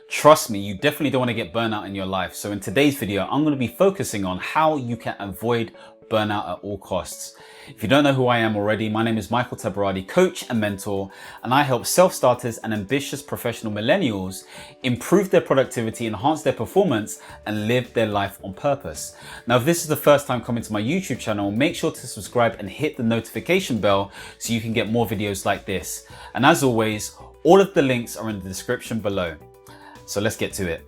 Trust me, you definitely don't want to get burnout in your life. So in today's video, I'm going to be focusing on how you can avoid burnout at all costs. If you don't know who I am already, my name is Michael Tabirade, coach and mentor, and I help self-starters and ambitious professional millennials improve their productivity, enhance their performance, and live their life on purpose. Now, if this is the first time coming to my YouTube channel, make sure to subscribe and hit the notification bell so you can get more videos like this. And as always, all of the links are in the description below. So let's get to it.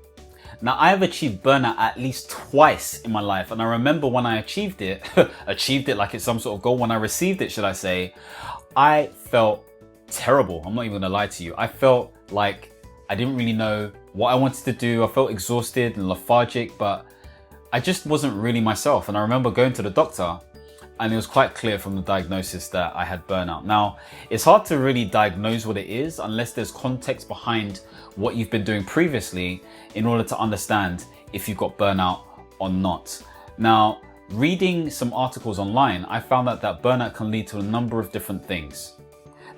Now, I have achieved burnout at least twice in my life, and I remember when I achieved it, achieved it like it's some sort of goal, when I received it, should I say, I felt terrible. I'm not even gonna lie to you. I felt like I didn't really know what I wanted to do. I felt exhausted and lethargic, but I just wasn't really myself. And I remember going to the doctor, and it was quite clear from the diagnosis that I had burnout. Now, it's hard to really diagnose what it is unless there's context behind what you've been doing previously in order to understand if you've got burnout or not. Now, reading some articles online, I found out that burnout can lead to a number of different things.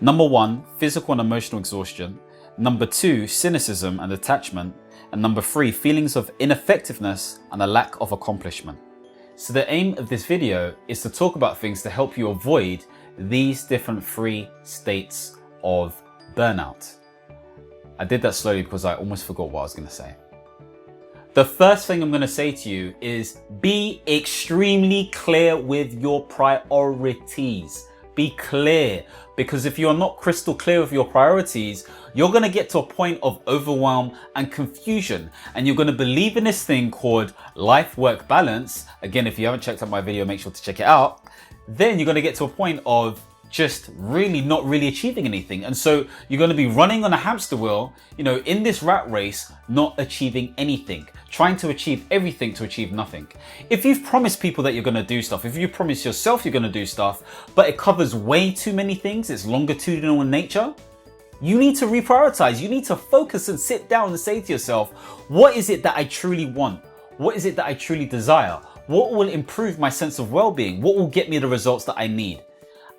Number one, physical and emotional exhaustion. Number two, cynicism and detachment. And number three, feelings of ineffectiveness and a lack of accomplishment. So the aim of this video is to talk about things to help you avoid these different three states of burnout. I did that slowly because I almost forgot what I was going to say. The first thing I'm going to say to you is be extremely clear with your priorities. Be clear, because if you're not crystal clear with your priorities, you're going to get to a point of overwhelm and confusion, and you're going to believe in this thing called life-work balance. Again, if you haven't checked out my video, make sure to check it out. Then you're going to get to a point of just really not really achieving anything. And so you're going to be running on a hamster wheel, in this rat race, not achieving anything, trying to achieve everything to achieve nothing. If you've promised people that you're going to do stuff, if you promise yourself you're going to do stuff, but it covers way too many things, it's longitudinal in nature, you need to reprioritize. You need to focus and sit down and say to yourself, what is it that I truly want? What is it that I truly desire? What will improve my sense of well-being? What will get me the results that I need?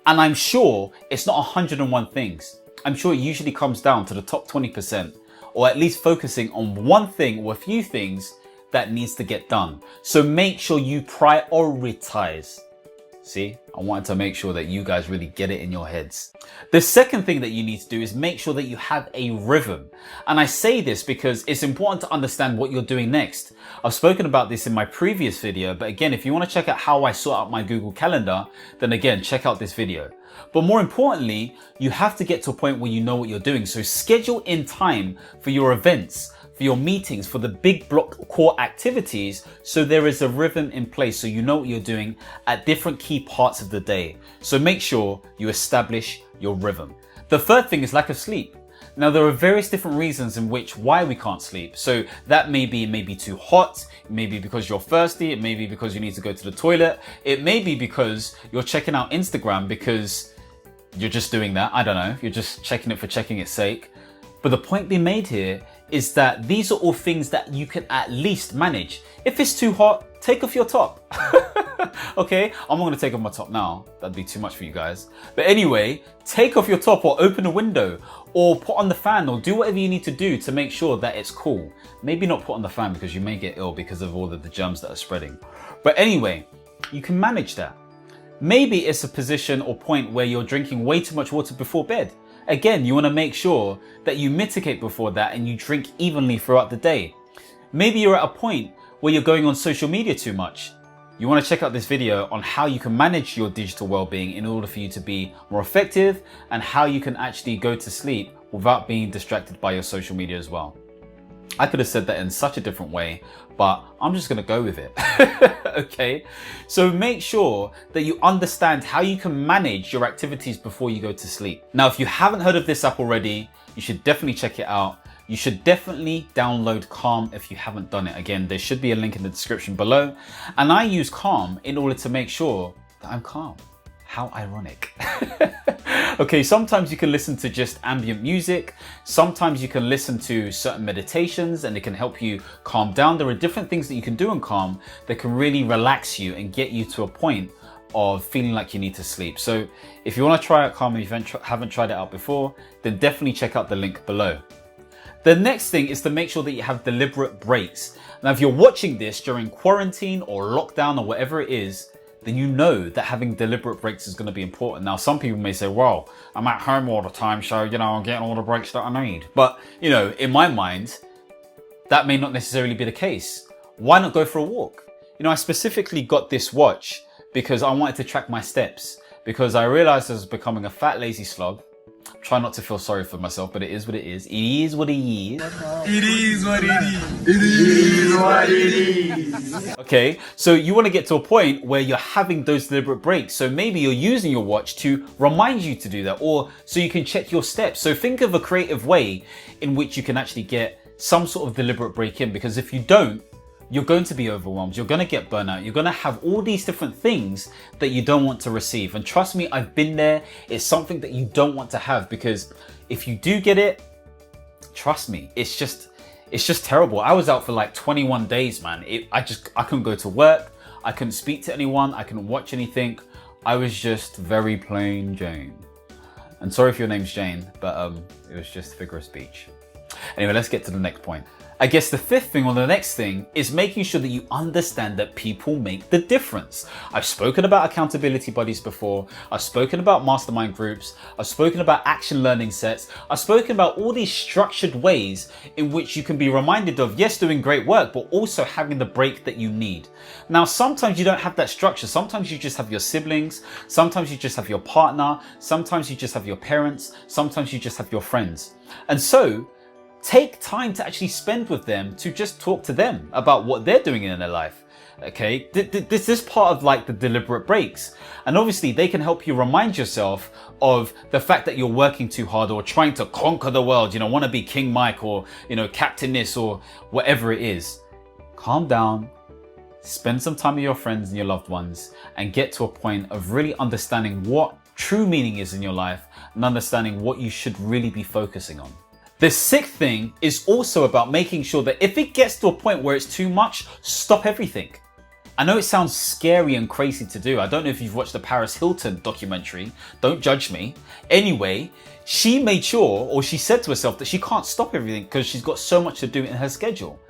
And I'm sure it's not 101 things. I'm sure it usually comes down to the top 20%, or at least focusing on one thing or a few things that needs to get done. So make sure you prioritize. See, I wanted to make sure that you guys really get it in your heads. The second thing that you need to do is make sure that you have a rhythm. And I say this because it's important to understand what you're doing next. I've spoken about this in my previous video, but again, if you want to check out how I sort out my Google Calendar, then again, check out this video. But more importantly, you have to get to a point where you know what you're doing. So schedule in time for your events, for your meetings, for the big block core activities, so there is a rhythm in place, so you know what you're doing at different key parts of the day. So make sure you establish your rhythm. The third thing is lack of sleep. Now, there are various different reasons in why we can't sleep. So that may be too hot, it may be because you're thirsty, it may be because you need to go to the toilet, it may be because you're checking out Instagram because you're just doing that. I don't know, you're just checking it for checking its sake. But the point being made here is that these are all things that you can at least manage. If it's too hot, take off your top. Okay, I'm not gonna take off my top now. That'd be too much for you guys. But anyway, take off your top or open a window or put on the fan or do whatever you need to do to make sure that it's cool. Maybe not put on the fan because you may get ill because of all of the germs that are spreading. But anyway, you can manage that. Maybe it's a position or point where you're drinking way too much water before bed. Again, you want to make sure that you mitigate before that and you drink evenly throughout the day. Maybe you're at a point where you're going on social media too much. You want to check out this video on how you can manage your digital well-being in order for you to be more effective and how you can actually go to sleep without being distracted by your social media as well. I could have said that in such a different way, but I'm just going to go with it. Okay, so make sure that you understand how you can manage your activities before you go to sleep. Now, if you haven't heard of this app already, you should definitely check it out. You should definitely download Calm if you haven't done it. Again, there should be a link in the description below. And I use Calm in order to make sure that I'm calm. How ironic. Okay, sometimes you can listen to just ambient music. Sometimes you can listen to certain meditations and it can help you calm down. There are different things that you can do in Calm that can really relax you and get you to a point of feeling like you need to sleep. So if you want to try out Calm and you haven't tried it out before, then definitely check out the link below. The next thing is to make sure that you have deliberate breaks. Now, if you're watching this during quarantine or lockdown or whatever it is, then you know that having deliberate breaks is going to be important. Now, some people may say, well, I'm at home all the time, so, I'm getting all the breaks that I need. But, in my mind, that may not necessarily be the case. Why not go for a walk? I specifically got this watch because I wanted to track my steps, because I realized I was becoming a fat, lazy slug. Try not to feel sorry for myself, but it is what it is. It is what it is. It is what it is. It is what it is. Okay, so you want to get to a point where you're having those deliberate breaks. So maybe you're using your watch to remind you to do that, or so you can check your steps. So think of a creative way in which you can actually get some sort of deliberate break in, because if you don't, you're going to be overwhelmed, you're going to get burnout, you're going to have all these different things that you don't want to receive. And trust me, I've been there. It's something that you don't want to have, because if you do get it, trust me, it's just terrible. I was out for like 21 days, man. I couldn't go to work, I couldn't speak to anyone, I couldn't watch anything. I was just very plain Jane. And sorry if your name's Jane, but it was just figure of speech. Anyway, let's get to the next point. I guess the fifth thing, or the next thing, is making sure that you understand that people make the difference. I've spoken about accountability buddies before. I've spoken about mastermind groups. I've spoken about action learning sets. I've spoken about all these structured ways in which you can be reminded of, yes, doing great work, but also having the break that you need. Now, sometimes you don't have that structure. Sometimes you just have your siblings. Sometimes you just have your partner. Sometimes you just have your parents. Sometimes you just have your friends. And so, take time to actually spend with them, to just talk to them about what they're doing in their life. Okay, this is part of like the deliberate breaks. And obviously they can help you remind yourself of the fact that you're working too hard or trying to conquer the world, want to be King Mike or, Captain this or whatever it is. Calm down, spend some time with your friends and your loved ones, and get to a point of really understanding what true meaning is in your life and understanding what you should really be focusing on. The sixth thing is also about making sure that if it gets to a point where it's too much, stop everything. I know it sounds scary and crazy to do. I don't know if you've watched the Paris Hilton documentary. Don't judge me. Anyway, she made sure, or she said to herself, that she can't stop everything because she's got so much to do in her schedule.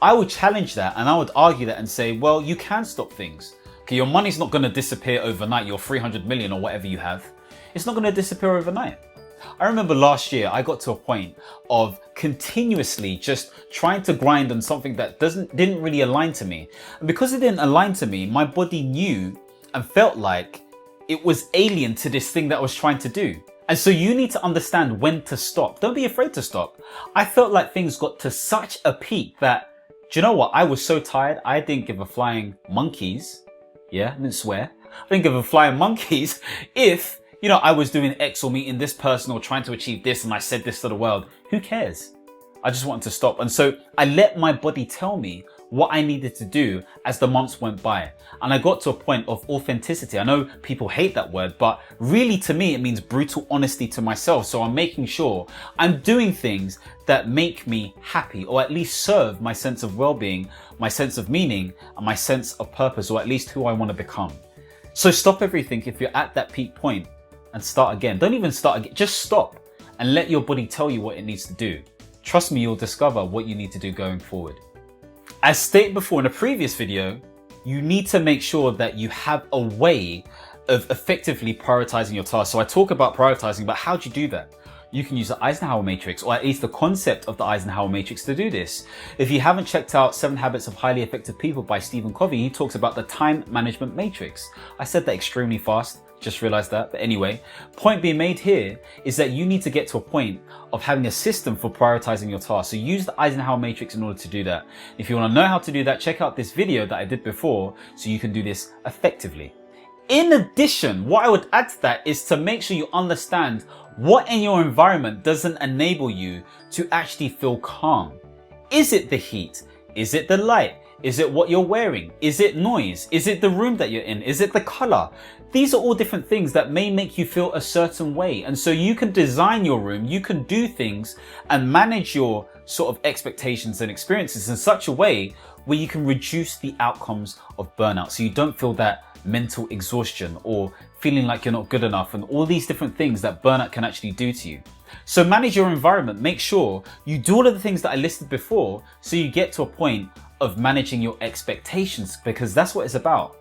I would challenge that, and I would argue that and say, well, you can stop things. Okay, your money's not going to disappear overnight. Your 300 million or whatever you have, it's not going to disappear overnight. I remember last year I got to a point of continuously just trying to grind on something that didn't really align to me. And because it didn't align to me, my body knew and felt like it was alien to this thing that I was trying to do. And so you need to understand when to stop. Don't be afraid to stop. I felt like things got to such a peak that, do you know what? I was so tired, I didn't give a flying monkeys. Yeah, I didn't swear. I didn't give a flying monkeys if I was doing X or meeting this person or trying to achieve this and I said this to the world. Who cares? I just wanted to stop. And so I let my body tell me what I needed to do as the months went by. And I got to a point of authenticity. I know people hate that word, but really to me, it means brutal honesty to myself. So I'm making sure I'm doing things that make me happy, or at least serve my sense of well-being, my sense of meaning, and my sense of purpose, or at least who I want to become. So stop everything if you're at that peak point. And start again. Don't even start again. Just stop and let your body tell you what it needs to do. Trust me, you'll discover what you need to do going forward. As stated before in a previous video, you need to make sure that you have a way of effectively prioritizing your tasks. So I talk about prioritizing, but how do you do that? You can use the Eisenhower matrix, or at least the concept of the Eisenhower matrix, to do this. If you haven't checked out 7 Habits of Highly Effective People by Stephen Covey, he talks about the time management matrix. I said that extremely fast. Just realized that. But anyway, point being made here is that you need to get to a point of having a system for prioritizing your tasks. So use the Eisenhower matrix in order to do that. If you want to know how to do that, check out this video that I did before so you can do this effectively. In addition, what I would add to that is to make sure you understand what in your environment doesn't enable you to actually feel calm. Is it the heat? Is it the light? Is it what you're wearing? Is it noise? Is it the room that you're in? Is it the color? These are all different things that may make you feel a certain way. And so you can design your room, you can do things and manage your sort of expectations and experiences in such a way where you can reduce the outcomes of burnout. So you don't feel that mental exhaustion or feeling like you're not good enough and all these different things that burnout can actually do to you. So manage your environment. Make sure you do all of the things that I listed before so you get to a point of managing your expectations, because that's what it's about.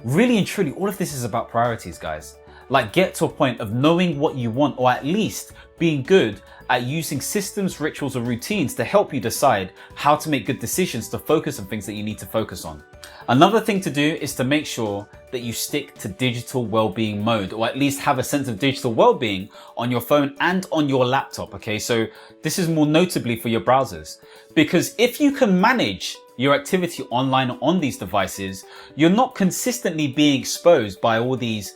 Really and truly, all of this is about priorities, guys. Like, get to a point of knowing what you want, or at least being good at using systems, rituals, or routines to help you decide how to make good decisions to focus on things that you need to focus on. Another thing to do is to make sure that you stick to digital well-being mode, or at least have a sense of digital well-being on your phone and on your laptop. Okay, so this is more notably for your browsers, because if you can manage your activity online on these devices, you're not consistently being exposed by all these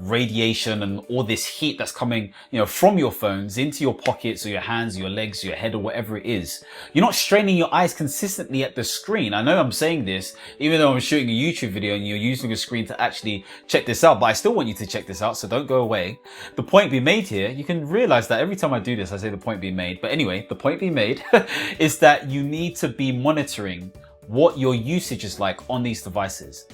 radiation and all this heat that's coming, from your phones into your pockets or your hands, or your legs, or your head, or whatever it is. You're not straining your eyes consistently at the screen. I know I'm saying this, even though I'm shooting a YouTube video and you're using a screen to actually check this out, but I still want you to check this out, so don't go away. The point being made here, you can realize that every time I do this, I say the point being made. But anyway, the point being made is that you need to be monitoring what your usage is like on these devices.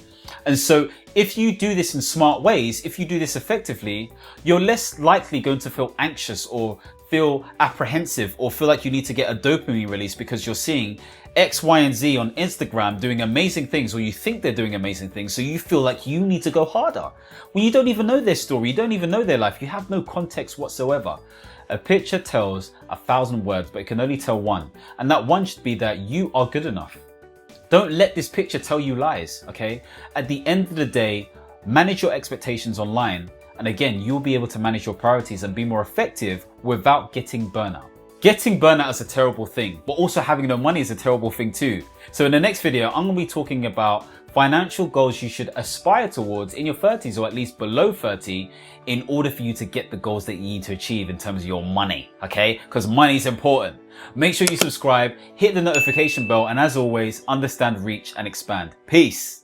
And so if you do this in smart ways, if you do this effectively, you're less likely going to feel anxious or feel apprehensive or feel like you need to get a dopamine release because you're seeing X, Y, and Z on Instagram doing amazing things, or you think they're doing amazing things. So you feel like you need to go harder when you don't even know their story. You don't even know their life. You have no context whatsoever. A picture tells 1,000 words, but it can only tell one. And that one should be that you are good enough. Don't let this picture tell you lies, okay? At the end of the day, manage your expectations online. And again, you'll be able to manage your priorities and be more effective without getting burnout. Getting burnout is a terrible thing, but also having no money is a terrible thing too. So in the next video, I'm gonna be talking about financial goals you should aspire towards in your 30s, or at least below 30, in order for you to get the goals that you need to achieve in terms of your money, okay? Because money is important. Make sure you subscribe, hit the notification bell, and as always, understand, reach, and expand. Peace.